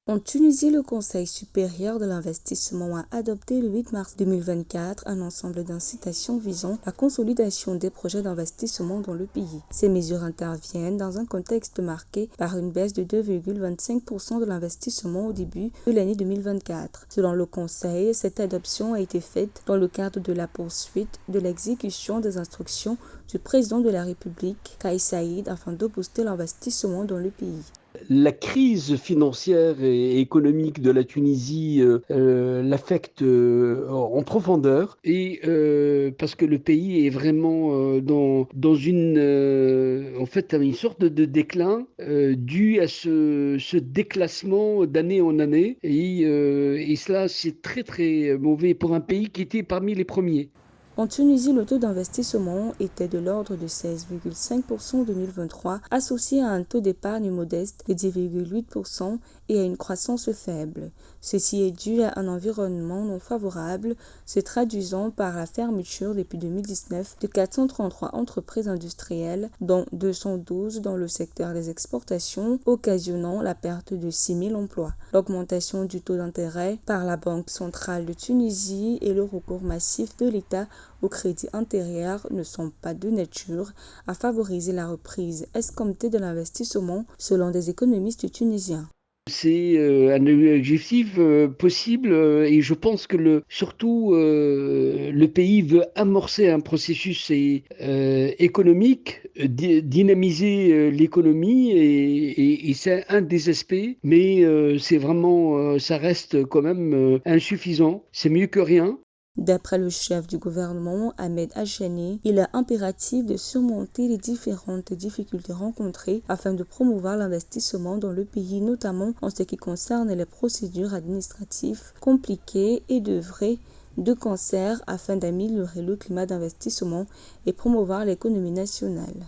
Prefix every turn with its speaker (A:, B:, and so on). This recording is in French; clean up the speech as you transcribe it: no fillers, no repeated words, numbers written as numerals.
A: En Tunisie, le Conseil supérieur de l'investissement a adopté le 8 mars 2024 un ensemble d'incitations visant la consolidation des projets d'investissement dans le pays. Ces mesures interviennent dans un contexte marqué par une baisse de 2,25% de l'investissement au début de l'année 2024. Selon le Conseil, cette adoption a été faite dans le cadre de la poursuite de l'exécution des instructions du président de la République, Kais Saïed, afin de booster l'investissement dans le pays.
B: La crise financière et économique de la Tunisie l'affecte en profondeur et parce que le pays est vraiment dans une sorte de déclin dû à ce déclassement d'année en année et cela c'est très très mauvais pour un pays qui était parmi les premiers.
A: En Tunisie, le taux d'investissement était de l'ordre de 16,5% en 2023, associé à un taux d'épargne modeste de 10,8% et à une croissance faible. Ceci est dû à un environnement non favorable, se traduisant par la fermeture depuis 2019 de 433 entreprises industrielles, dont 212 dans le secteur des exportations, occasionnant la perte de 6 000 emplois. L'augmentation du taux d'intérêt par la Banque centrale de Tunisie et le recours massif de l'État au crédit intérieur ne sont pas de nature à favoriser la reprise escomptée de l'investissement, selon des économistes tunisiens.
B: C'est un objectif possible et je pense que surtout le pays veut amorcer un processus économique, dynamiser l'économie et c'est un des aspects, mais c'est vraiment, ça reste quand même insuffisant. C'est mieux que rien.
A: D'après le chef du gouvernement, Ahmed Achani, il est impératif de surmonter les différentes difficultés rencontrées afin de promouvoir l'investissement dans le pays, notamment en ce qui concerne les procédures administratives compliquées et d'œuvrer de concert afin d'améliorer le climat d'investissement et promouvoir l'économie nationale.